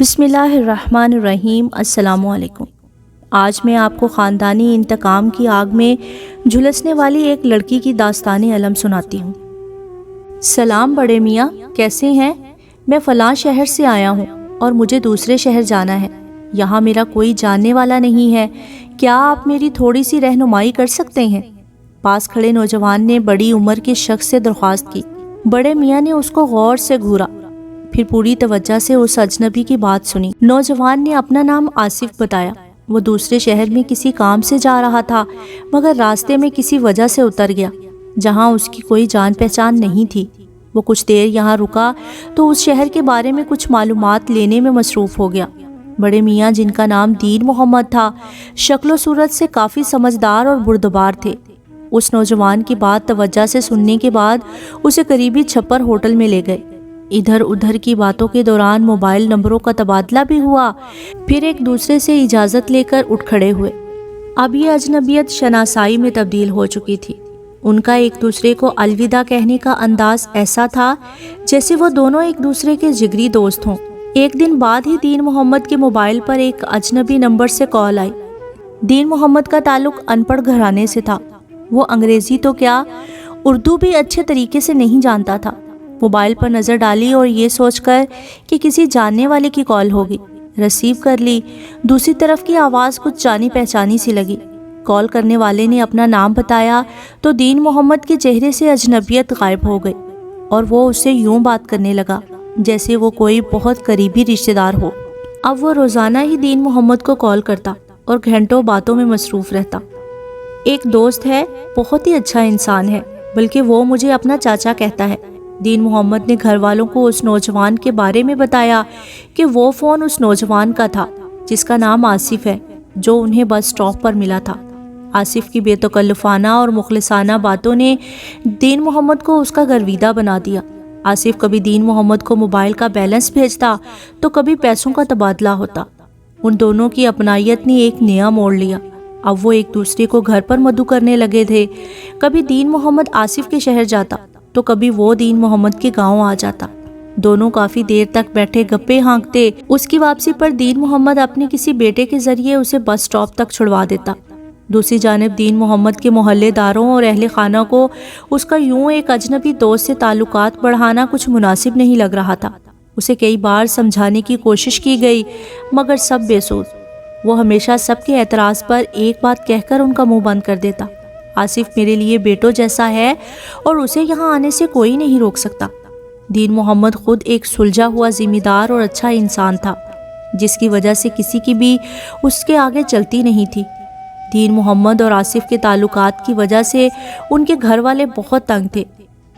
بسم اللہ الرحمن الرحیم۔ السلام علیکم۔ آج میں آپ کو خاندانی انتقام کی آگ میں جھلسنے والی ایک لڑکی کی داستان علم سناتی ہوں۔ سلام بڑے میاں، کیسے ہیں؟ میں فلاں شہر سے آیا ہوں اور مجھے دوسرے شہر جانا ہے۔ یہاں میرا کوئی جاننے والا نہیں ہے، کیا آپ میری تھوڑی سی رہنمائی کر سکتے ہیں؟ پاس کھڑے نوجوان نے بڑی عمر کے شخص سے درخواست کی۔ بڑے میاں نے اس کو غور سے گھورا، پھر پوری توجہ سے اس اجنبی کی بات سنی۔ نوجوان نے اپنا نام آصف بتایا۔ وہ دوسرے شہر میں کسی کام سے جا رہا تھا، مگر راستے میں کسی وجہ سے اتر گیا جہاں اس کی کوئی جان پہچان نہیں تھی۔ وہ کچھ دیر یہاں رکا تو اس شہر کے بارے میں کچھ معلومات لینے میں مصروف ہو گیا۔ بڑے میاں، جن کا نام دین محمد تھا، شکل و صورت سے کافی سمجھدار اور بردبار تھے۔ اس نوجوان کی بات توجہ سے سننے کے بعد اسے قریبی چھپر ہوٹل میں لے گئے۔ ادھر ادھر کی باتوں کے دوران موبائل نمبروں کا تبادلہ بھی ہوا، پھر ایک دوسرے سے اجازت لے کر اٹھ کھڑے ہوئے۔ اب یہ اجنبیت شناسائی میں تبدیل ہو چکی تھی۔ ان کا ایک دوسرے کو الوداع کہنے کا انداز ایسا تھا جیسے وہ دونوں ایک دوسرے کے جگری دوست ہوں۔ ایک دن بعد ہی دین محمد کے موبائل پر ایک اجنبی نمبر سے کال آئی۔ دین محمد کا تعلق ان پڑھ گھرانے سے تھا۔ وہ انگریزی تو کیا، اردو بھی اچھے طریقے سے نہیں جانتا تھا۔ موبائل پر نظر ڈالی اور یہ سوچ کر کہ کسی جاننے والے کی کال ہوگی، ریسیو کر لی۔ دوسری طرف کی آواز کچھ جانی پہچانی سی لگی۔ کال کرنے والے نے اپنا نام بتایا تو دین محمد کے چہرے سے اجنبیت غائب ہو گئی اور وہ اس سے یوں بات کرنے لگا جیسے وہ کوئی بہت قریبی رشتہ دار ہو۔ اب وہ روزانہ ہی دین محمد کو کال کرتا اور گھنٹوں باتوں میں مصروف رہتا۔ ایک دوست ہے، بہت ہی اچھا انسان ہے، بلکہ وہ مجھے اپنا چاچا کہتا ہے۔ دین محمد نے گھر والوں کو اس نوجوان کے بارے میں بتایا کہ وہ فون اس نوجوان کا تھا جس کا نام آصف ہے، جو انہیں بس سٹاپ پر ملا تھا۔ آصف کی بے تکلفانہ اور مخلصانہ باتوں نے دین محمد کو اس کا گرویدہ بنا دیا۔ آصف کبھی دین محمد کو موبائل کا بیلنس بھیجتا تو کبھی پیسوں کا تبادلہ ہوتا۔ ان دونوں کی اپنائیت نے ایک نیا موڑ لیا۔ اب وہ ایک دوسرے کو گھر پر مدعو کرنے لگے تھے۔ کبھی دین محمد آصف کے شہر جاتا تو کبھی وہ دین محمد کے گاؤں آ جاتا۔ دونوں کافی دیر تک بیٹھے گپے ہانکتے۔ اس کی واپسی پر دین محمد اپنے کسی بیٹے کے ذریعے اسے بس سٹاپ تک چھڑوا دیتا۔ دوسری جانب دین محمد کے محلے داروں اور اہل خانہ کو اس کا یوں ایک اجنبی دوست سے تعلقات بڑھانا کچھ مناسب نہیں لگ رہا تھا۔ اسے کئی بار سمجھانے کی کوشش کی گئی، مگر سب بے سود۔ وہ ہمیشہ سب کے اعتراض پر ایک بات کہہ کر ان کا منہ بند کر دیتا: آصف میرے لیے بیٹوں جیسا ہے اور اسے یہاں آنے سے کوئی نہیں روک سکتا۔ دین محمد خود ایک سلجھا ہوا ذمہ دار اور اچھا انسان تھا، جس کی وجہ سے کسی کی بھی اس کے آگے چلتی نہیں تھی۔ دین محمد اور آصف کے تعلقات کی وجہ سے ان کے گھر والے بہت تنگ تھے،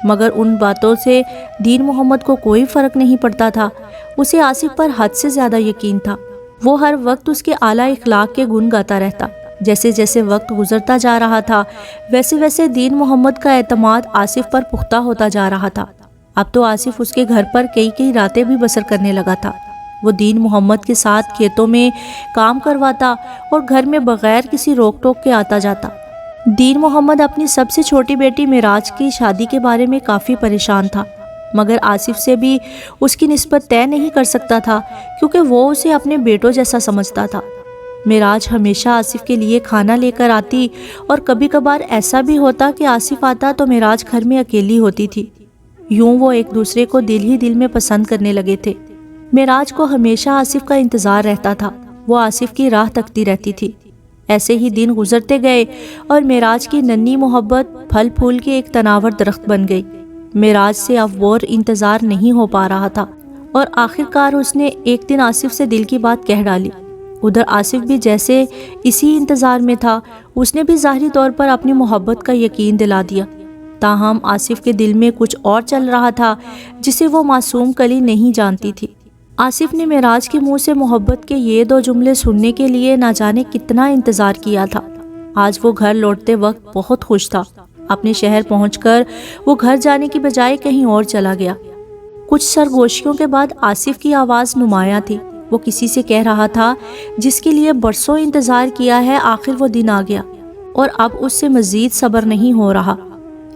مگر ان باتوں سے دین محمد کو کوئی فرق نہیں پڑتا تھا۔ اسے آصف پر حد سے زیادہ یقین تھا۔ وہ ہر وقت اس کے اعلیٰ اخلاق کے گن گاتا رہتا۔ جیسے جیسے وقت گزرتا جا رہا تھا ویسے ویسے دین محمد کا اعتماد آصف پر پختہ ہوتا جا رہا تھا۔ اب تو آصف اس کے گھر پر کئی راتیں بھی بسر کرنے لگا تھا۔ وہ دین محمد کے ساتھ کھیتوں میں کام کرواتا اور گھر میں بغیر کسی روک ٹوک کے آتا جاتا۔ دین محمد اپنی سب سے چھوٹی بیٹی معراج کی شادی کے بارے میں کافی پریشان تھا، مگر آصف سے بھی اس کی نسبت طے نہیں کر سکتا تھا کیونکہ وہ اسے اپنے بیٹوں جیسا سمجھتا تھا۔ معراج ہمیشہ آصف کے لیے کھانا لے کر آتی اور کبھی کبھار ایسا بھی ہوتا کہ آصف آتا تو معراج گھر میں اکیلی ہوتی تھی۔ یوں وہ ایک دوسرے کو دل ہی دل میں پسند کرنے لگے تھے۔ معراج کو ہمیشہ آصف کا انتظار رہتا تھا، وہ آصف کی راہ تکتی رہتی تھی۔ ایسے ہی دن گزرتے گئے اور معراج کی ننھی محبت پھل پھول کے ایک تناور درخت بن گئی۔ معراج سے اب وہ انتظار نہیں ہو پا رہا تھا اور آخرکار اس نے ایک دن آصف سے دل کی بات کہہ ڈالی۔ ادھر آصف بھی جیسے اسی انتظار میں تھا، اس نے بھی ظاہری طور پر اپنی محبت کا یقین دلا دیا۔ تاہم آصف کے دل میں کچھ اور چل رہا تھا جسے وہ معصوم کلی نہیں جانتی تھی۔ آصف نے معراج کے منہ سے محبت کے یہ دو جملے سننے کے لیے نہ جانے کتنا انتظار کیا تھا۔ آج وہ گھر لوٹتے وقت بہت خوش تھا۔ اپنے شہر پہنچ کر وہ گھر جانے کی بجائے کہیں اور چلا گیا۔ کچھ سرگوشیوں کے بعد آصف کی آواز نمایاں تھی۔ وہ کسی سے کہہ رہا تھا جس کے لیے برسوں انتظار کیا ہے، آخر وہ دن آ گیا اور اب اس سے مزید صبر نہیں ہو رہا۔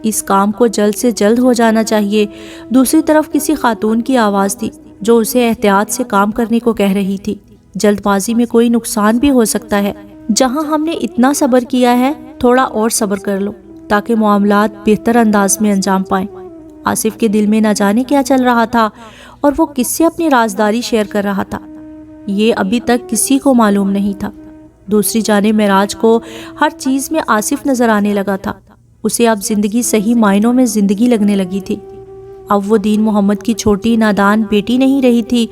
اس کام کو جلد سے جلد ہو جانا چاہیے۔ دوسری طرف کسی خاتون کی آواز تھی جو اسے احتیاط سے کام کرنے کو کہہ رہی تھی۔ جلد بازی میں کوئی نقصان بھی ہو سکتا ہے، جہاں ہم نے اتنا صبر کیا ہے تھوڑا اور صبر کر لو تاکہ معاملات بہتر انداز میں انجام پائیں۔ آصف کے دل میں نہ جانے کیا چل رہا تھا اور وہ کس سے اپنی رازداری شیئر کر رہا تھا، یہ ابھی تک کسی کو معلوم نہیں تھا۔ دوسری جانب معراج کو ہر چیز میں آصف نظر آنے لگا تھا۔ اسے اب زندگی صحیح معنوں میں زندگی لگنے لگی تھی۔ اب وہ دین محمد کی چھوٹی نادان بیٹی نہیں رہی تھی۔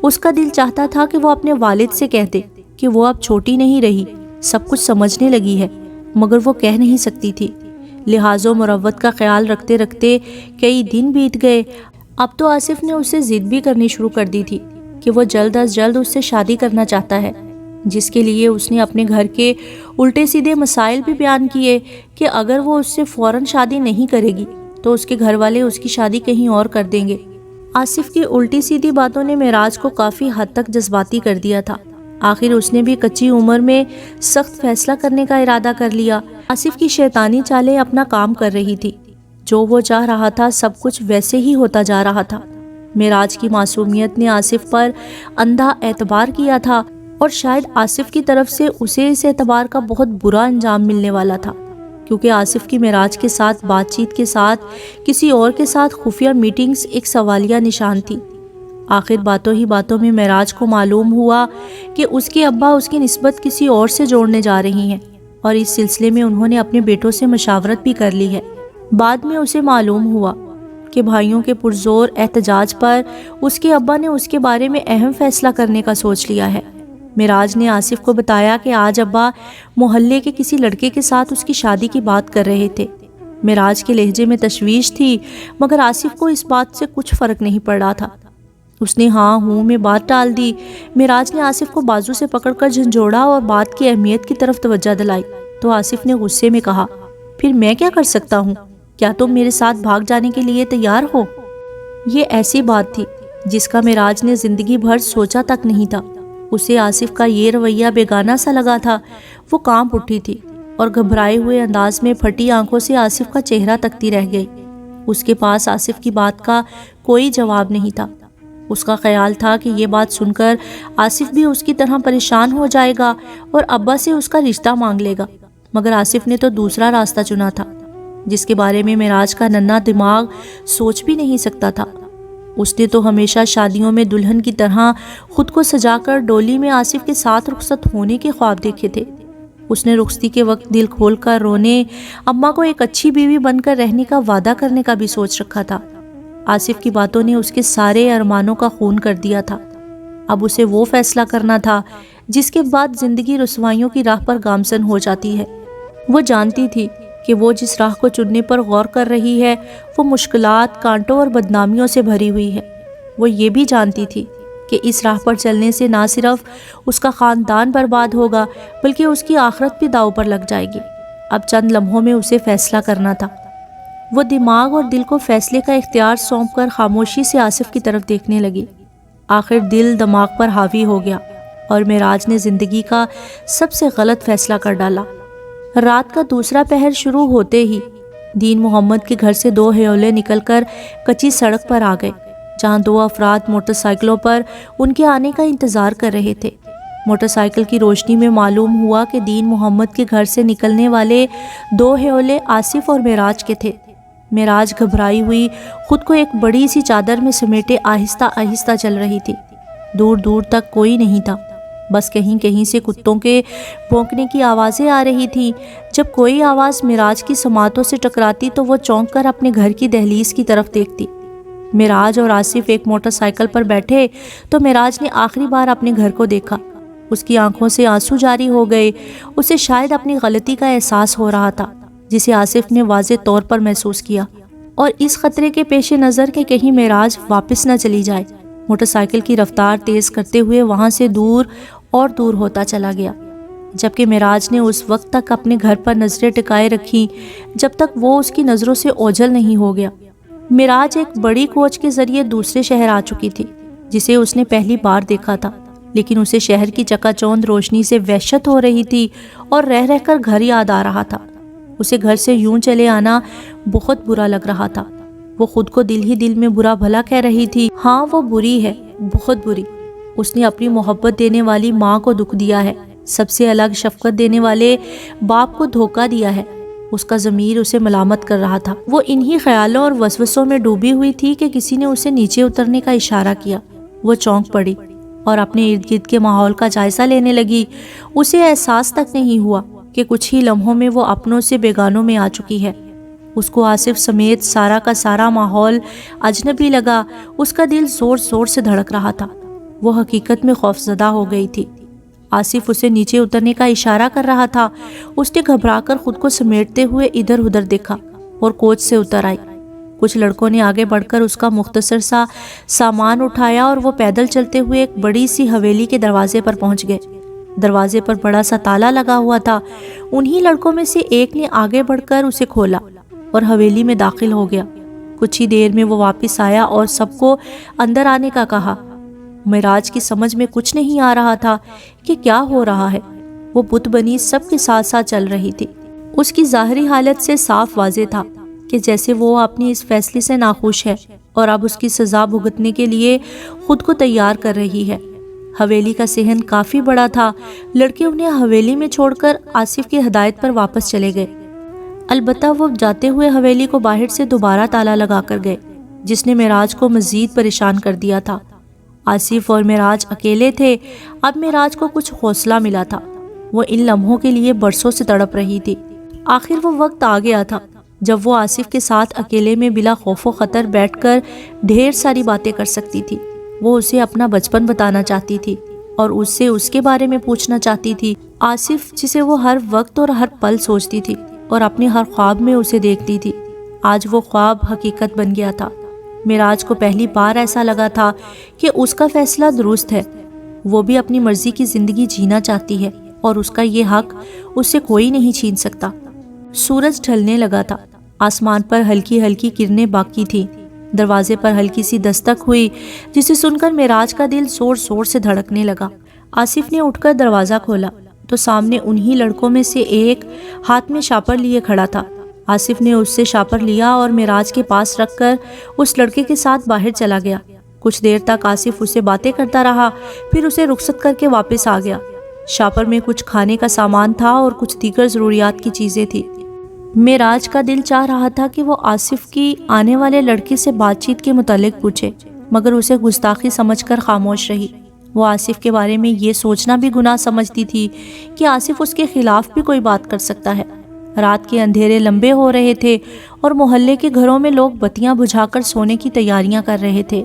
اس کا دل چاہتا تھا کہ وہ اپنے والد سے کہتے کہ وہ اب چھوٹی نہیں رہی، سب کچھ سمجھنے لگی ہے، مگر وہ کہہ نہیں سکتی تھی۔ لحاظ و مروت کا خیال رکھتے رکھتے کئی دن بیت گئے۔ اب تو آصف نے اسے ضد بھی کرنی شروع کر دی تھی کہ وہ جلد از جلد اس سے شادی کرنا چاہتا ہے، جس کے لیے اس نے اپنے گھر کے الٹے سیدھے مسائل بھی بیان کیے کہ اگر وہ اس سے فوراً شادی نہیں کرے گی تو اس کے گھر والے اس کی شادی کہیں اور کر دیں گے۔ آصف کی الٹی سیدھی باتوں نے معراج کو کافی حد تک جذباتی کر دیا تھا۔ آخر اس نے بھی کچی عمر میں سخت فیصلہ کرنے کا ارادہ کر لیا۔ آصف کی شیطانی چالیں اپنا کام کر رہی تھی، جو وہ چاہ رہا تھا سب کچھ ویسے ہی ہوتا جا رہا تھا۔ معراج کی معصومیت نے آصف پر اندھا اعتبار کیا تھا اور شاید آصف کی طرف سے اسے اس اعتبار کا بہت برا انجام ملنے والا تھا، کیونکہ آصف کی معراج کے ساتھ بات چیت کے ساتھ کسی اور کے ساتھ خفیہ میٹنگز ایک سوالیہ نشان تھی۔ آخر باتوں ہی باتوں میں معراج کو معلوم ہوا کہ اس کے ابا اس کی نسبت کسی اور سے جوڑنے جا رہی ہیں، اور اس سلسلے میں انہوں نے اپنے بیٹوں سے مشاورت بھی کر لی ہے۔ بعد میں اسے معلوم ہوا کہ بھائیوں کے پرزور احتجاج پر اس کے ابا نے اس کے بارے میں اہم فیصلہ کرنے کا سوچ لیا ہے۔ معراج نے آصف کو بتایا کہ آج ابا محلے کے کسی لڑکے کے ساتھ اس کی شادی کی بات کر رہے تھے۔ معراج کے لہجے میں تشویش تھی، مگر آصف کو اس بات سے کچھ فرق نہیں پڑ رہا تھا۔ اس نے ہاں ہوں میں بات ٹال دی۔ معراج نے آصف کو بازو سے پکڑ کر جھنجھوڑا اور بات کی اہمیت کی طرف توجہ دلائی تو آصف نے غصے میں کہا، پھر میں کیا کر سکتا ہوں؟ کیا تم میرے ساتھ بھاگ جانے کے لیے تیار ہو؟ یہ ایسی بات تھی جس کا معراج نے زندگی بھر سوچا تک نہیں تھا۔ اسے آصف کا یہ رویہ بیگانہ سا لگا تھا۔ وہ کانپ اٹھی تھی اور گھبرائے ہوئے انداز میں پھٹی آنکھوں سے آصف کا چہرہ تکتی رہ گئی۔ اس کے پاس آصف کی بات کا کوئی جواب نہیں تھا۔ اس کا خیال تھا کہ یہ بات سن کر آصف بھی اس کی طرح پریشان ہو جائے گا اور ابا سے اس کا رشتہ مانگ لے گا، مگر آصف نے تو دوسرا راستہ چنا تھا، جس کے بارے میں معراج کا ننھا دماغ سوچ بھی نہیں سکتا تھا۔ اس نے تو ہمیشہ شادیوں میں دلہن کی طرح خود کو سجا کر ڈولی میں آصف کے ساتھ رخصت ہونے کے خواب دیکھے تھے۔ اس نے رخصتی کے وقت دل کھول کر رونے، اماں کو ایک اچھی بیوی بن کر رہنے کا وعدہ کرنے کا بھی سوچ رکھا تھا۔ آصف کی باتوں نے اس کے سارے ارمانوں کا خون کر دیا تھا۔ اب اسے وہ فیصلہ کرنا تھا جس کے بعد زندگی رسوائیوں کی راہ پر گامزن ہو جاتی ہے۔ وہ جانتی تھی کہ وہ جس راہ کو چننے پر غور کر رہی ہے وہ مشکلات، کانٹوں اور بدنامیوں سے بھری ہوئی ہے۔ وہ یہ بھی جانتی تھی کہ اس راہ پر چلنے سے نہ صرف اس کا خاندان برباد ہوگا بلکہ اس کی آخرت بھی داؤ پر لگ جائے گی۔ اب چند لمحوں میں اسے فیصلہ کرنا تھا۔ وہ دماغ اور دل کو فیصلے کا اختیار سونپ کر خاموشی سے آصف کی طرف دیکھنے لگی۔ آخر دل دماغ پر حاوی ہو گیا اور معراج نے زندگی کا سب سے غلط فیصلہ کر ڈالا۔ رات کا دوسرا پہر شروع ہوتے ہی دین محمد کے گھر سے 2 ہیولے نکل کر کچی سڑک پر آ گئے، جہاں 2 افراد موٹر سائیکلوں پر ان کے آنے کا انتظار کر رہے تھے۔ موٹر سائیکل کی روشنی میں معلوم ہوا کہ دین محمد کے گھر سے نکلنے والے 2 ہیولے آصف اور معراج کے تھے۔ معراج گھبرائی ہوئی خود کو ایک بڑی سی چادر میں سمیٹے آہستہ آہستہ چل رہی تھی۔ دور دور تک کوئی نہیں تھا، بس کہیں کہیں سے کتوں کے بھونکنے کی آوازیں آ رہی تھیں۔ جب کوئی آواز معراج کی سماعتوں سے ٹکراتی تو وہ چونک کر اپنے گھر کی دہلیز کی طرف دیکھتی۔ معراج اور آصف ایک موٹر سائیکل پر بیٹھے تو معراج نے آخری بار اپنے گھر کو دیکھا۔ اس کی آنکھوں سے آنسو جاری ہو گئے۔ اسے شاید اپنی غلطی کا احساس ہو رہا تھا جسے آصف نے واضح طور پر محسوس کیا، اور اس خطرے کے پیش نظر کہ کہیں معراج واپس نہ چلی جائے، موٹر سائیکل کی رفتار تیز کرتے ہوئے وہاں سے دور اور دور ہوتا چلا گیا، جبکہ معراج نے اس وقت تک اپنے گھر پر نظریں ٹکائے رکھی جب تک وہ اس کی نظروں سے اوجھل نہیں ہو گیا۔ معراج ایک بڑی کوچ کے ذریعے دوسرے شہر آ چکی تھی جسے اس نے پہلی بار دیکھا تھا، لیکن اسے شہر کی چکا چوند روشنی سے وحشت ہو رہی تھی اور رہ رہ کر گھر یاد آ رہا تھا۔ اسے گھر سے یوں چلے آنا بہت برا لگ رہا تھا۔ وہ خود کو دل ہی دل میں برا بھلا کہہ رہی تھی۔ ہاں وہ بری ہے، بہت بری۔ اس نے اپنی محبت دینے والی ماں کو دکھ دیا ہے، سب سے الگ شفقت دینے والے باپ کو دھوکہ دیا ہے۔ اس کا ضمیر اسے ملامت کر رہا تھا۔ وہ انہی خیالوں اور وسوسوں میں ڈوبی ہوئی تھی کہ کسی نے اسے نیچے اترنے کا اشارہ کیا۔ وہ چونک پڑی اور اپنے ارد گرد کے ماحول کا جائزہ لینے لگی۔ اسے احساس تک نہیں ہوا کہ کچھ ہی لمحوں میں وہ اپنوں سے بیگانوں میں آ چکی ہے۔ اس کو آصف سمیت سارا کا سارا ماحول اجنبی لگا۔ اس کا دل زور زور سے دھڑک رہا تھا۔ وہ حقیقت میں خوفزدہ ہو گئی تھی۔ آصف اسے نیچے اترنے کا اشارہ کر رہا تھا۔ اس نے گھبرا کر خود کو سمیٹتے ہوئے ادھر ادھر دیکھا اور کوچ سے اتر آئی۔ کچھ لڑکوں نے آگے بڑھ کر اس کا مختصر سا سامان اٹھایا اور وہ پیدل چلتے ہوئے ایک بڑی سی حویلی کے دروازے پر پہنچ گئے۔ دروازے پر بڑا سا تالا لگا ہوا تھا۔ انہی لڑکوں میں سے ایک نے آگے بڑھ کر اسے کھولا اور حویلی میں داخل ہو گیا۔ کچھ ہی دیر میں وہ واپس آیا اور سب کو اندر آنے کا کہا۔ معراج کی سمجھ میں کچھ نہیں آ رہا تھا کہ کیا ہو رہا ہے۔ وہ بت بنی سب کے ساتھ ساتھ چل رہی تھی۔ اس کی ظاہری حالت سے صاف واضح تھا کہ جیسے وہ اپنی اس فیصلے سے ناخوش ہے اور اب اس کی سزا بھگتنے کے لیے خود کو تیار کر رہی ہے۔ حویلی کا صحن کافی بڑا تھا۔ لڑکے انہیں حویلی میں چھوڑ کر آصف کی ہدایت پر واپس چلے گئے۔ البتہ وہ جاتے ہوئے حویلی کو باہر سے دوبارہ تالا لگا کر گئے، جس نے معراج کو مزید پریشان کر دیا تھا۔ آصف اور معراج اکیلے تھے۔ اب معراج کو کچھ حوصلہ ملا تھا۔ وہ ان لمحوں کے لیے برسوں سے تڑپ رہی تھی۔ آخر وہ وقت آ گیا تھا جب وہ آصف کے ساتھ اکیلے میں بلا خوف و خطر بیٹھ کر ڈھیر ساری باتیں کر سکتی تھی۔ وہ اسے اپنا بچپن بتانا چاہتی تھی اور اس سے اس کے بارے میں پوچھنا چاہتی تھی۔ آصف جسے وہ ہر وقت اور ہر پل سوچتی تھی اور اپنے ہر خواب میں اسے دیکھتی تھی، آج وہ خواب حقیقت بن گیا تھا۔ معراج کو پہلی بار ایسا لگا تھا کہ اس کا فیصلہ درست ہے۔ وہ بھی اپنی مرضی کی زندگی جینا چاہتی ہے اور اس کا یہ حق اس سے کوئی نہیں چھین سکتا۔ سورج ڈھلنے لگا تھا۔ آسمان پر ہلکی ہلکی کرنیں باقی تھیں۔ دروازے پر ہلکی سی دستک ہوئی، جسے سن کر معراج کا دل زور زور سے دھڑکنے لگا۔ آصف نے اٹھ کر دروازہ کھولا تو سامنے انہی لڑکوں میں سے ایک ہاتھ میں شاپر لیے کھڑا تھا۔ آصف نے اس سے شاپر لیا اور معراج کے پاس رکھ کر اس لڑکے کے ساتھ باہر چلا گیا۔ کچھ دیر تک آصف اسے باتیں کرتا رہا، پھر اسے رخصت کر کے واپس آ گیا۔ شاپر میں کچھ کھانے کا سامان تھا اور کچھ دیگر ضروریات کی چیزیں تھیں۔ معراج کا دل چاہ رہا تھا کہ وہ آصف کی آنے والے لڑکے سے بات چیت کے متعلق پوچھے، مگر اسے گستاخی سمجھ کر خاموش رہی۔ وہ آصف کے بارے میں یہ سوچنا بھی گناہ سمجھتی تھی کہ آصف اس کے خلاف بھی کوئی بات کر سکتا ہے۔ رات کے اندھیرے لمبے ہو رہے تھے اور محلے کے گھروں میں لوگ بتیاں بجھا کر سونے کی تیاریاں کر رہے تھے۔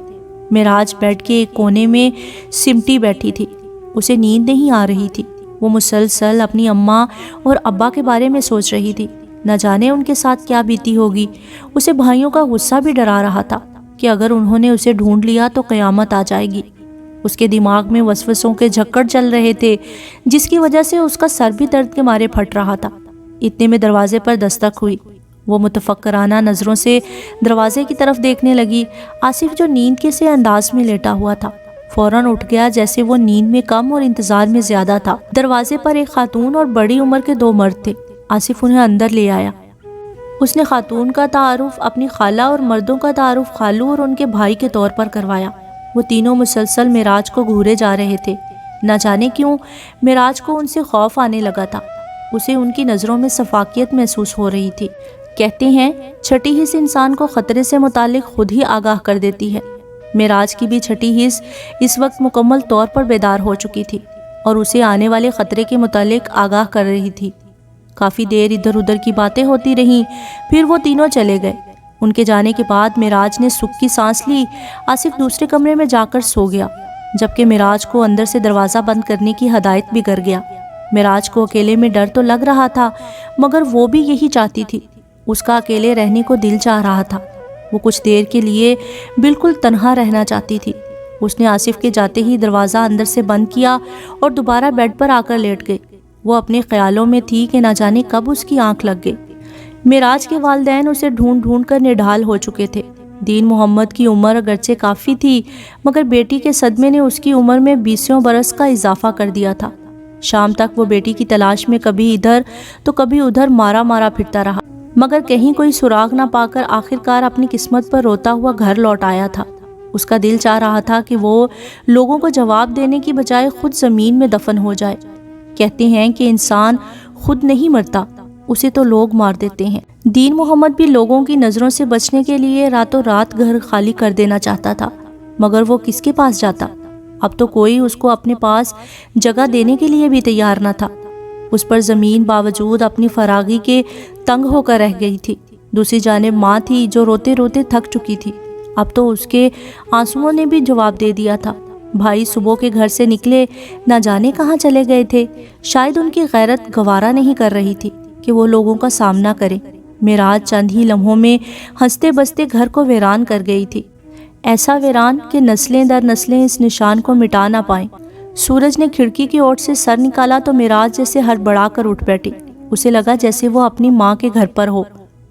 معراج بیڈ کے ایک کونے میں سمٹی بیٹھی تھی۔ اسے نیند نہیں آ رہی تھی۔ وہ مسلسل اپنی اماں اور ابا کے بارے میں سوچ رہی تھی۔ نہ جانے ان کے ساتھ کیا بیتی ہوگی۔ اسے بھائیوں کا غصہ بھی ڈرا رہا تھا کہ اگر انہوں نے اسے ڈھونڈ لیا تو قیامت آ جائے گی۔ اس کے دماغ میں وسوسوں کے جھکڑ چل رہے تھے، جس کی وجہ سے اس کا سر بھی درد کے مارے پھٹ رہا تھا۔ اتنے میں دروازے پر دستک ہوئی۔ وہ متفکرانہ نظروں سے دروازے کی طرف دیکھنے لگی۔ آصف جو نیند کے سے انداز میں لیٹا ہوا تھا فوراً اٹھ گیا، جیسے وہ نیند میں کم اور انتظار میں زیادہ تھا۔ دروازے پر ایک خاتون اور بڑی عمر کے 2 مرد تھے۔ آصف انہیں اندر لے آیا۔ اس نے خاتون کا تعارف اپنی خالہ اور مردوں کا تعارف خالو اور ان کے بھائی کے طور پر کروایا۔ وہ تینوں مسلسل معراج کو گھورے جا رہے تھے۔ نہ جانے کیوں معراج کو ان سے خوف آنے لگا تھا۔ اسے ان کی نظروں میں شفافیت محسوس ہو رہی تھی۔ کہتے ہیں چھٹی حس انسان کو خطرے سے متعلق خود ہی آگاہ کر دیتی ہے۔ معراج کی بھی چھٹی حس اس وقت مکمل طور پر بیدار ہو چکی تھی اور اسے آنے والے خطرے کے متعلق آگاہ کر رہی تھی۔ کافی دیر ادھر ادھر کی باتیں ہوتی رہیں، پھر وہ تینوں چلے گئے۔ ان کے جانے کے بعد معراج نے سکھ کی سانس لی۔ آصف دوسرے کمرے میں جا کر سو گیا، جبکہ معراج کو اندر سے دروازہ بند کرنے کی ہدایت بھی کر گیا۔ معراج کو اکیلے میں ڈر تو لگ رہا تھا، مگر وہ بھی یہی چاہتی تھی۔ اس کا اکیلے رہنے کو دل چاہ رہا تھا۔ وہ کچھ دیر کے لیے بالکل تنہا رہنا چاہتی تھی۔ اس نے آصف کے جاتے ہی دروازہ اندر سے بند کیا اور دوبارہ بیڈ پر آ کر لیٹ گئی۔ وہ اپنے خیالوں میں تھی کہ نہ جانے کب اس کی آنکھ لگ گئی۔ معراج کے والدین اسے ڈھونڈ ڈھونڈ کر نڈھال ہو چکے تھے۔ دین محمد کی عمر اگرچہ کافی تھی، مگر بیٹی کے صدمے نے اس کی عمر میں 20 برس کا اضافہ کر دیا تھا۔ شام تک وہ بیٹی کی تلاش میں کبھی ادھر تو کبھی ادھر مارا مارا پھرتا رہا، مگر کہیں کوئی سراغ نہ پا کر آخرکار اپنی قسمت پر روتا ہوا گھر لوٹ آیا تھا۔ اس کا دل چاہ رہا تھا کہ وہ لوگوں کو جواب دینے کی بجائے خود زمین میں دفن ہو جائے۔ کہتے ہیں کہ انسان خود نہیں مرتا، اسے تو لوگ مار دیتے ہیں۔ دین محمد بھی لوگوں کی نظروں سے بچنے کے لیے راتوں رات گھر خالی کر دینا چاہتا تھا، مگر وہ کس کے پاس جاتا؟ اب تو کوئی اس کو اپنے پاس جگہ دینے کے لیے بھی تیار نہ تھا۔ اس پر زمین باوجود اپنی فراغی کے تنگ ہو کر رہ گئی تھی۔ دوسری جانب ماں تھی جو روتے روتے تھک چکی تھی۔ اب تو اس کے آنسوؤں نے بھی جواب دے دیا تھا۔ بھائی صبح کے گھر سے نکلے، نہ جانے کہاں چلے گئے تھے۔ شاید ان کی غیرت گوارا نہیں کر رہی تھی کہ وہ لوگوں کا سامنا کرے۔ معراج چند ہی لمحوں میں ہنستے بستے گھر کو ویران کر گئی تھی، ایسا ویران کہ نسلیں در نسلیں اس نشان کو مٹا نہ پائیں۔ سورج نے کھڑکی کی اوٹ سے سر نکالا تو معراج جیسے ہڑبڑا کر اٹھ بیٹھی۔ اسے لگا جیسے وہ اپنی ماں کے گھر پر ہو،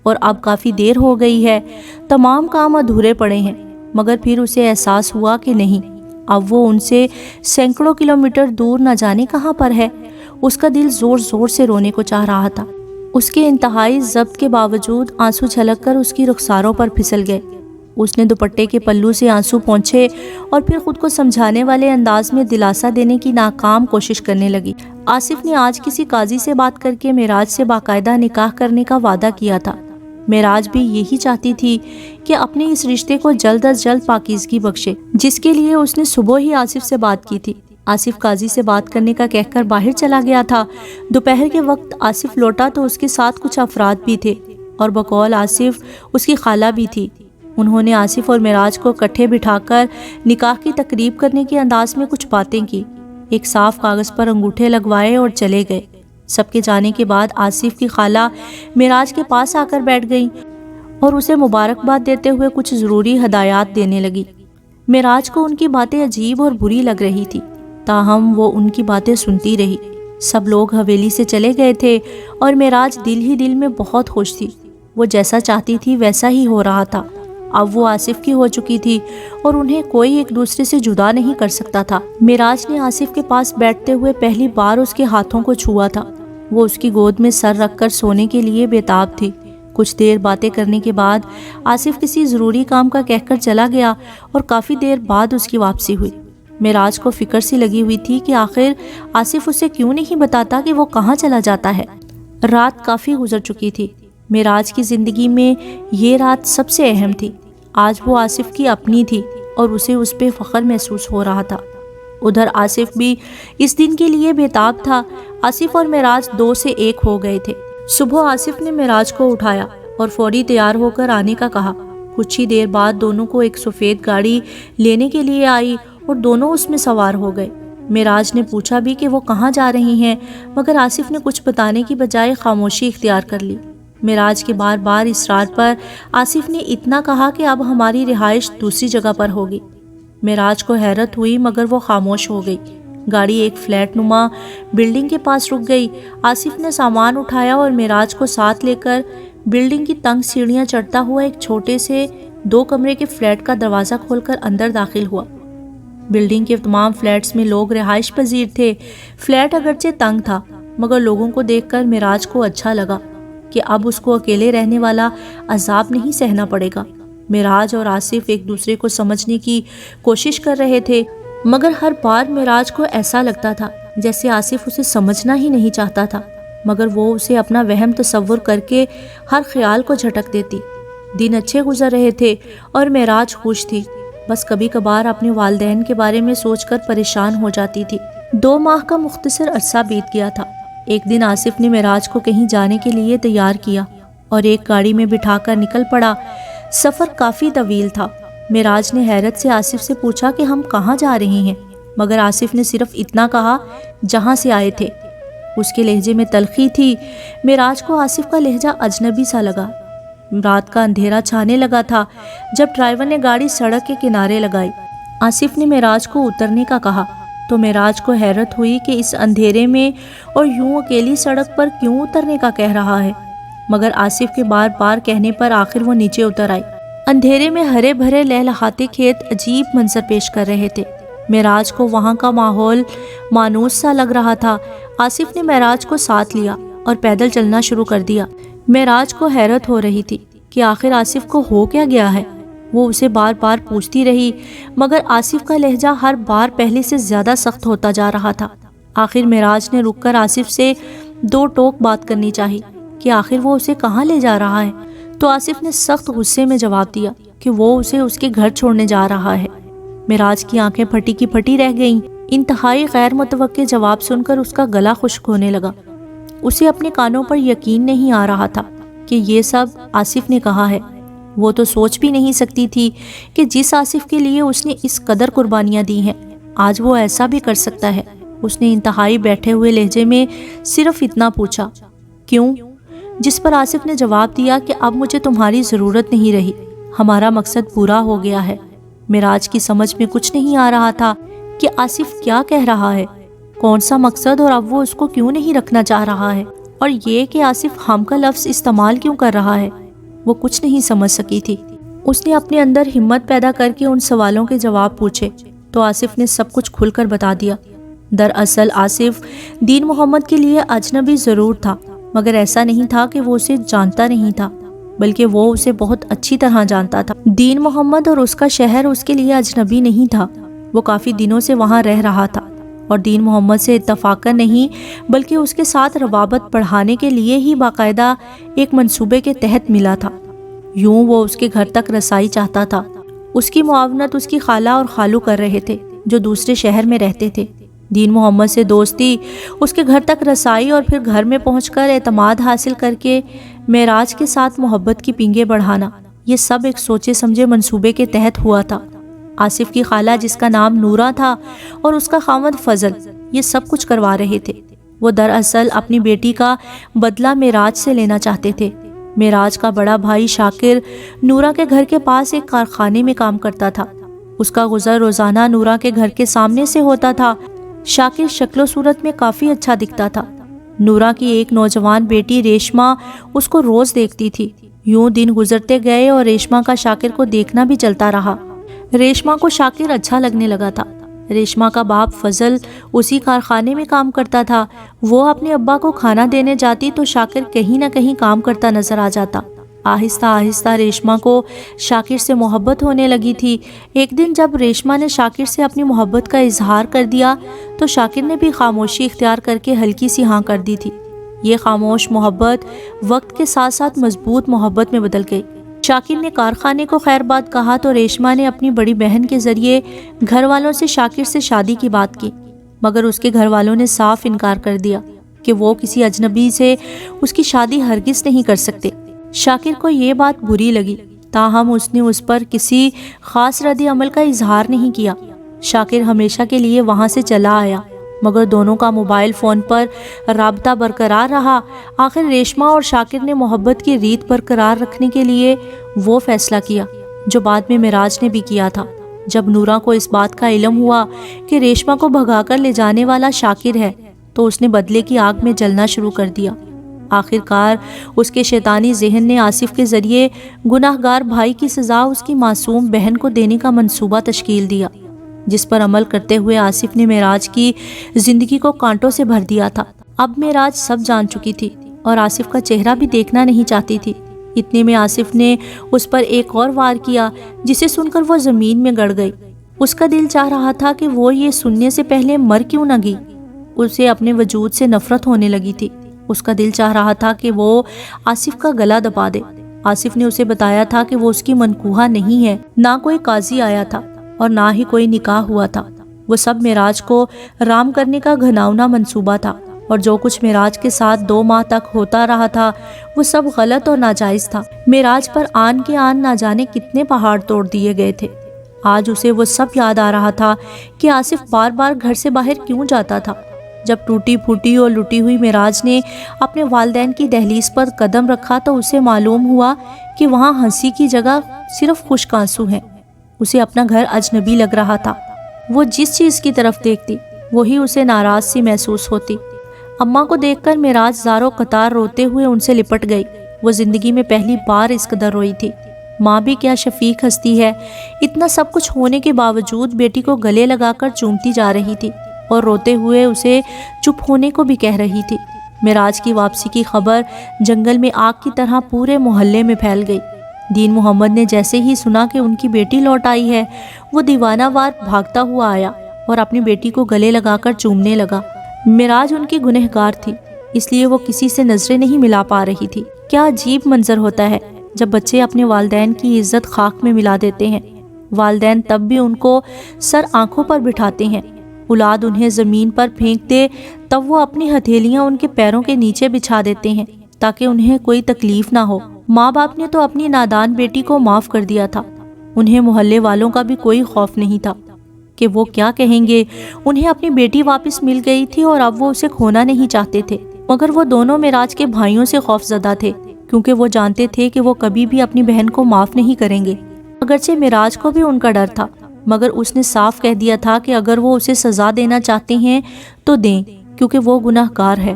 اور اب کافی دیر ہو گئی ہے، تمام کام ادھورے پڑے ہیں۔ مگر پھر اسے احساس ہوا کہ نہیں، اب وہ ان سے سینکڑوں کلومیٹر دور نہ جانے کہاں پر ہے۔ اس کا دل زور زور سے رونے کو چاہ رہا تھا۔ اس کے انتہائی ضبط کے باوجود آنسو چھلک کر اس کی رخساروں پر پھسل گئے۔ اس نے دوپٹے کے پلو سے آنسو پونچھے اور پھر خود کو سمجھانے والے انداز میں دلاسا دینے کی ناکام کوشش کرنے لگی۔ آصف نے آج کسی قاضی سے بات کر کے معراج سے باقاعدہ نکاح کرنے کا وعدہ کیا تھا۔ معراج بھی یہی چاہتی تھی کہ اپنے اس رشتے کو جلد از جلد پاکیزگی بخشے، جس کے لیے اس نے صبح ہی آصف سے بات کی تھی۔ آصف قاضی سے بات کرنے کا کہہ کر باہر چلا گیا تھا۔ دوپہر کے وقت آصف لوٹا تو اس کے ساتھ کچھ افراد بھی تھے، اور بقول آصف اس کی خالہ بھی تھی۔ انہوں نے آصف اور معراج کو اکٹھے بٹھا کر نکاح کی تقریب کرنے کے انداز میں کچھ باتیں کی، ایک صاف کاغذ پر انگوٹھے لگوائے اور چلے گئے۔ سب کے جانے کے بعد آصف کی خالہ معراج کے پاس آ کر بیٹھ گئی اور اسے مبارکباد دیتے ہوئے کچھ ضروری ہدایات دینے لگی۔ معراج کو ان کی باتیں عجیب اور بری لگ رہی تھی، تاہم وہ ان کی باتیں سنتی رہی۔ سب لوگ حویلی سے چلے گئے تھے اور معراج دل ہی دل میں بہت خوش تھی۔ وہ جیسا چاہتی تھی ویسا ہی ہو رہا تھا۔ اب وہ آصف کی ہو چکی تھی اور انہیں کوئی ایک دوسرے سے جدا نہیں کر سکتا تھا۔ معراج نے آصف کے پاس بیٹھتے ہوئے پہلی بار اس کے ہاتھوں کو چھوا تھا۔ وہ اس کی گود میں سر رکھ کر سونے کے لیے بےتاب تھی۔ کچھ دیر باتیں کرنے کے بعد آصف کسی ضروری کام کا کہہ کر چلا گیا اور کافی دیر بعد اس کی واپسی ہوئی۔ معراج کو فکر سی لگی ہوئی تھی کہ آخر آصف اسے کیوں نہیں بتاتا کہ وہ کہاں چلا جاتا ہے۔ رات کافی گزر چکی تھی۔ معراج کی زندگی میں یہ رات سب سے اہم تھی۔ آج وہ آصف کی اپنی تھی اور اسے اس پہ فخر محسوس ہو رہا تھا۔ ادھر آصف بھی اس دن کے لیے بےتاب تھا۔ آصف اور معراج دو سے ایک ہو گئے تھے۔ صبح آصف نے معراج کو اٹھایا اور فوری تیار ہو کر آنے کا کہا۔ کچھ ہی دیر بعد دونوں کو ایک سفید گاڑی لینے کے لیے آئی اور دونوں اس میں سوار ہو گئے۔ معراج نے پوچھا بھی کہ وہ کہاں جا رہی ہیں، مگر آصف نے کچھ بتانے کی بجائے خاموشی اختیار کر لی۔ معراج کے بار بار اصرار پر آصف نے اتنا کہا کہ اب ہماری رہائش دوسری جگہ پر ہوگی۔ معراج کو حیرت ہوئی مگر وہ خاموش ہو گئی۔ گاڑی ایک فلیٹ نما بلڈنگ کے پاس رک گئی۔ آصف نے سامان اٹھایا اور معراج کو ساتھ لے کر بلڈنگ کی تنگ سیڑھیاں چڑھتا ہوا ایک چھوٹے سے 2 کمرے کے فلیٹ کا دروازہ کھول کر اندر داخل ہوا۔ بلڈنگ کے تمام فلیٹس میں لوگ رہائش پذیر تھے۔ فلیٹ اگرچہ تنگ تھا مگر لوگوں کو دیکھ کر معراج کو اچھا لگا کہ اب اس کو اکیلے رہنے والا عذاب نہیں سہنا پڑے گا۔ معراج اور آصف ایک دوسرے کو سمجھنے کی کوشش کر رہے تھے، مگر ہر بار معراج کو ایسا لگتا تھا جیسے آصف اسے سمجھنا ہی نہیں چاہتا تھا، مگر وہ اسے اپنا وہم تصور کر کے ہر خیال کو جھٹک دیتی۔ دن اچھے گزر رہے تھے اور معراج خوش تھی، بس کبھی کبھار اپنے والدین کے بارے میں سوچ کر پریشان ہو جاتی تھی۔ 2 ماہ کا مختصر عرصہ بیت گیا تھا۔ ایک دن آصف نے معراج کو کہیں جانے کے لیے تیار کیا اور ایک گاڑی میں بٹھا کر نکل پڑا۔ سفر کافی طویل تھا۔ معراج نے حیرت سے آصف سے پوچھا کہ ہم کہاں جا رہے ہیں، مگر آصف نے صرف اتنا کہا جہاں سے آئے تھے۔ اس کے لہجے میں تلخی تھی۔ معراج کو آصف کا لہجہ اجنبی سا لگا۔ رات کا اندھیرا چھانے لگا تھا جب ڈرائیور نے گاڑی سڑک کے کنارے لگائی۔ آصف نے معراج کو اترنے کا کہا تو معراج کو حیرت ہوئی کہ اس اندھیرے میں اور یوں اکیلی سڑک پر کیوں اترنے کا کہہ رہا ہے، مگر آصف کے بار بار کہنے پر آخر وہ نیچے اتر آئی۔ اندھیرے میں ہرے بھرے لہلہاتے کھیت عجیب منظر پیش کر رہے تھے۔ معراج کو وہاں کا ماحول مانوس سا لگ رہا تھا۔ آصف نے معراج کو ساتھ لیا اور پیدل چلنا شروع کر دیا۔ معراج کو حیرت ہو رہی تھی کہ آخر آصف کو ہو کیا گیا ہے۔ وہ اسے بار بار پوچھتی رہی مگر آصف کا لہجہ ہر بار پہلے سے زیادہ سخت ہوتا جا رہا تھا۔ آخر معراج نے رک کر آصف سے دو ٹوک بات کرنی چاہی کہ آخر وہ اسے کہاں لے جا رہا ہے، تو آصف نے سخت غصے میں جواب دیا کہ وہ اسے اس کے گھر چھوڑنے جا رہا ہے۔ معراج کی آنکھیں پھٹی کی پھٹی رہ گئیں۔ انتہائی غیر متوقع جواب سن کر اس کا گلا خشک ہونے لگا۔ اسے اپنے کانوں پر یقین نہیں آ رہا تھا کہ یہ سب آصف نے کہا ہے۔ وہ تو سوچ بھی نہیں سکتی تھی کہ جس آصف کے لیے اس نے اس قدر قربانیاں دی ہیں آج وہ ایسا بھی کر سکتا ہے۔ اس نے انتہائی بیٹھے ہوئے لہجے میں صرف اتنا پوچھا، کیوں؟ جس پر آصف نے جواب دیا کہ اب مجھے تمہاری ضرورت نہیں رہی، ہمارا مقصد پورا ہو گیا ہے۔ معراج کی سمجھ میں کچھ نہیں آ رہا تھا کہ آصف کیا کہہ رہا ہے، کون سا مقصد، اور اب وہ اس کو کیوں نہیں رکھنا چاہ رہا ہے، اور یہ کہ آصف ہم کا لفظ استعمال کیوں کر رہا ہے۔ وہ کچھ نہیں سمجھ سکی تھی۔ اس نے اپنے اندر ہمت پیدا کر کے ان سوالوں کے جواب پوچھے تو آصف نے سب کچھ کھل کر بتا دیا۔ دراصل آصف دین محمد کے لیے اجنبی ضرور تھا مگر ایسا نہیں تھا کہ وہ اسے جانتا نہیں تھا، بلکہ وہ اسے بہت اچھی طرح جانتا تھا۔ دین محمد اور اس کا شہر اس کے لیے اجنبی نہیں تھا۔ وہ کافی دنوں سے وہاں رہ رہا تھا اور دین محمد سے اتفاقاً نہیں بلکہ اس کے ساتھ روابط بڑھانے کے لیے ہی باقاعدہ ایک منصوبے کے تحت ملا تھا۔ یوں وہ اس کے گھر تک رسائی چاہتا تھا۔ اس کی معاونت اس کی خالہ اور خالو کر رہے تھے جو دوسرے شہر میں رہتے تھے۔ دین محمد سے دوستی، اس کے گھر تک رسائی اور پھر گھر میں پہنچ کر اعتماد حاصل کر کے معراج کے ساتھ محبت کی پینگیں بڑھانا، یہ سب ایک سوچے سمجھے منصوبے کے تحت ہوا تھا۔ آصف کی خالہ جس کا نام نورا تھا اور اس کا خاوند فضل یہ سب کچھ کروا رہے تھے۔ وہ دراصل اپنی بیٹی کا بدلہ معراج سے لینا چاہتے تھے۔ معراج کا بڑا بھائی شاکر نورا کے گھر کے پاس ایک کارخانے میں کام کرتا تھا۔ اس کا گزر روزانہ نورا کے گھر کے سامنے سے ہوتا تھا۔ شاکر شکل و صورت میں کافی اچھا دکھتا تھا۔ نورا کی ایک نوجوان بیٹی ریشما اس کو روز دیکھتی تھی۔ یوں دن گزرتے گئے اور ریشما کا شاکر کو دیکھنا بھی چلتا رہا۔ ریشما کو شاکر اچھا لگنے لگا تھا۔ ریشما کا باپ فضل اسی کارخانے میں کام کرتا تھا۔ وہ اپنے ابا کو کھانا دینے جاتی تو شاکر کہیں نہ کہیں کام کرتا نظر آ جاتا۔ آہستہ آہستہ ریشما کو شاکر سے محبت ہونے لگی تھی۔ ایک دن جب ریشما نے شاکر سے اپنی محبت کا اظہار کر دیا تو شاکر نے بھی خاموشی اختیار کر کے ہلکی سی ہاں کر دی تھی۔ یہ خاموش محبت وقت کے ساتھ ساتھ مضبوط محبت میں بدل گئی۔ شاکر نے کارخانے کو خیر بات کہا تو ریشما نے اپنی بڑی بہن کے ذریعے گھر والوں سے شاکر سے شادی کی بات کی، مگر اس کے گھر والوں نے صاف انکار کر دیا کہ وہ کسی اجنبی سے اس کی شادی ہرگز نہیں کر سکتے۔ شاکر کو یہ بات بری لگی، تاہم اس نے اس پر کسی خاص رد عمل کا اظہار نہیں کیا۔ شاکر ہمیشہ کے لیے وہاں سے چلا آیا، مگر دونوں کا موبائل فون پر رابطہ برقرار رہا۔ آخر ریشما اور شاکر نے محبت کی ریت برقرار رکھنے کے لیے وہ فیصلہ کیا جو بعد میں معراج نے بھی کیا تھا۔ جب نورا کو اس بات کا علم ہوا کہ ریشما کو بھگا کر لے جانے والا شاکر ہے تو اس نے بدلے کی آگ میں جلنا شروع کر دیا۔ آخر کار اس کے شیطانی ذہن نے آصف کے ذریعے گناہ گار بھائی کی سزا اس کی معصوم بہن کو دینے کا منصوبہ تشکیل دیا، جس پر عمل کرتے ہوئے آصف نے معراج کی زندگی کو کانٹوں سے بھر دیا تھا۔ اب معراج سب جان چکی تھی اور آصف کا چہرہ بھی دیکھنا نہیں چاہتی تھی۔ اتنے میں آصف نے اس پر ایک اور وار کیا جسے سن کر وہ زمین میں گڑ گئی۔ اس کا دل چاہ رہا تھا کہ وہ یہ سننے سے پہلے مر کیوں نہ گئی۔ اسے اپنے وجود سے نفرت ہونے لگی تھی۔ اس کا دل چاہ رہا تھا کہ وہ آصف کا گلا دبا دے۔ آصف نے اسے بتایا تھا کہ وہ اس کی منکوحہ نہیں ہے، نہ کوئی قاضی آیا تھا اور نہ ہی کوئی نکاح ہوا تھا۔ وہ سب معراج کو رام کرنے کا گھناؤنا منصوبہ تھا، اور جو کچھ معراج کے ساتھ 2 ماہ تک ہوتا رہا تھا وہ سب غلط اور ناجائز تھا۔ معراج پر آن کے آن نہ جانے کتنے پہاڑ توڑ دیے گئے تھے۔ آج اسے وہ سب یاد آ رہا تھا کہ آصف بار بار گھر سے باہر کیوں جاتا تھا۔ جب ٹوٹی پھوٹی اور لٹی ہوئی معراج نے اپنے والدین کی دہلیز پر قدم رکھا تو اسے معلوم ہوا کہ وہاں ہنسی کی جگہ صرف خشک آنسو ہیں۔ اسے اپنا گھر اجنبی لگ رہا تھا۔ وہ جس چیز کی طرف دیکھتی وہی اسے ناراض سی محسوس ہوتی۔ اماں کو دیکھ کر معراج زاروں قطار روتے ہوئے ان سے لپٹ گئی۔ وہ زندگی میں پہلی بار اس قدر روئی تھی۔ ماں بھی کیا شفیق ہستی ہے، اتنا سب کچھ ہونے کے باوجود بیٹی کو گلے لگا کر چومتی جا رہی تھی اور روتے ہوئے اسے چپ ہونے کو بھی کہہ رہی تھی۔ معراج کی واپسی کی خبر جنگل میں آگ کی طرح پورے محلے میں پھیل گئی۔ دین محمد نے جیسے ہی سنا کہ ان کی بیٹی لوٹ آئی ہے، وہ دیوانہ وار بھاگتا ہوا آیا اور اپنی بیٹی کو گلے لگا کر چومنے لگا۔ معراج ان کی گنہگار تھی، اس لیے وہ کسی سے نظریں نہیں ملا پا رہی تھی۔ کیا عجیب منظر ہوتا ہے جب بچے اپنے والدین کی عزت خاک میں ملا دیتے ہیں۔ والدین تب بھی ان کو سر آنکھوں پر بٹھاتے ہیں، اولاد انہیں زمین پر پھینک دے تب وہ اپنی ہتھیلیاں ان کے پیروں کے نیچے بچھا دیتے ہیں تاکہ انہیں کوئی تکلیف نہ ہو۔ ماں باپ نے تو اپنی نادان بیٹی کو معاف کر دیا تھا، انہیں محلے والوں کا بھی کوئی خوف نہیں تھا کہ وہ کیا کہیں گے۔ انہیں اپنی بیٹی واپس مل گئی تھی اور اب وہ اسے کھونا نہیں چاہتے تھے، مگر وہ دونوں معراج کے بھائیوں سے خوف زدہ تھے کیونکہ وہ جانتے تھے کہ وہ کبھی بھی اپنی بہن کو معاف نہیں کریں گے۔ اگرچہ معراج کو بھی ان کا ڈر تھا، مگر اس نے صاف کہہ دیا تھا کہ اگر وہ اسے سزا دینا چاہتے ہیں تو دیں، کیونکہ وہ گناہ گار ہے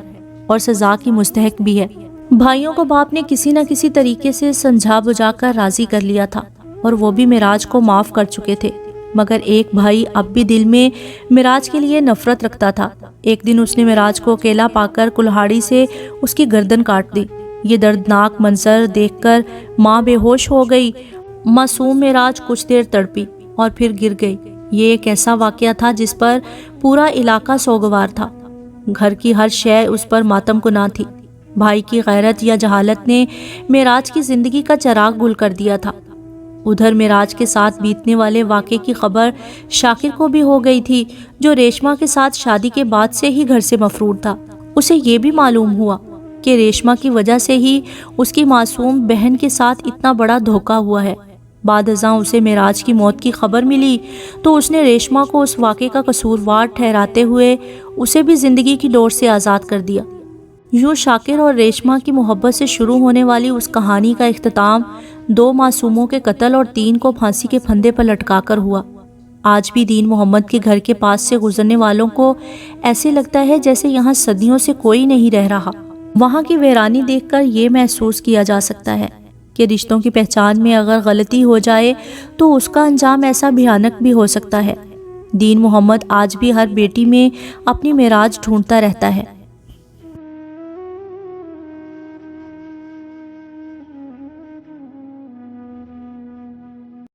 اور سزا کی مستحق بھی ہے۔ بھائیوں کو باپ نے کسی نہ کسی طریقے سے سمجھا بجھا کر راضی کر لیا تھا اور وہ بھی معراج کو معاف کر چکے تھے، مگر ایک بھائی اب بھی دل میں معراج کے لیے نفرت رکھتا تھا۔ ایک دن اس نے معراج کو اکیلا پا کر کلہاڑی سے اس کی گردن کاٹ دی۔ یہ دردناک منظر دیکھ کر ماں بے ہوش ہو گئی۔ معصوم معراج کچھ دیر تڑپی اور پھر گر گئی۔ یہ ایک ایسا واقعہ تھا جس پر پورا علاقہ سوگوار تھا۔ گھر کی ہر شے اس پر ماتم کناں تھی۔ بھائی کی غیرت یا جہالت نے معراج کی زندگی کا چراغ گل کر دیا تھا۔ ادھر معراج کے ساتھ بیتنے والے واقعے کی خبر شاکر کو بھی ہو گئی تھی، جو ریشما کے ساتھ شادی کے بعد سے ہی گھر سے مفرور تھا۔ اسے یہ بھی معلوم ہوا کہ ریشما کی وجہ سے ہی اس کی معصوم بہن کے ساتھ اتنا بڑا دھوکہ ہوا ہے۔ بعد ازاں اسے معراج کی موت کی خبر ملی تو اس نے ریشما کو اس واقعے کا قصوروار ٹھہراتے ہوئے اسے بھی زندگی کی ڈور سے آزاد کر دیا۔ یوں شاکر اور ریشما کی محبت سے شروع ہونے والی اس کہانی کا اختتام 2 معصوموں کے قتل اور 3 کو پھانسی کے پھندے پر لٹکا کر ہوا۔ آج بھی دین محمد کے گھر کے پاس سے گزرنے والوں کو ایسے لگتا ہے جیسے یہاں صدیوں سے کوئی نہیں رہ رہا۔ وہاں کی ویرانی دیکھ کر یہ محسوس کیا جا سکتا ہے کہ رشتوں کی پہچان میں اگر غلطی ہو جائے تو اس کا انجام ایسا بھیانک بھی ہو سکتا ہے۔ دین محمد آج بھی ہر بیٹی میں اپنی معراج ڈھونڈتا رہتا ہے۔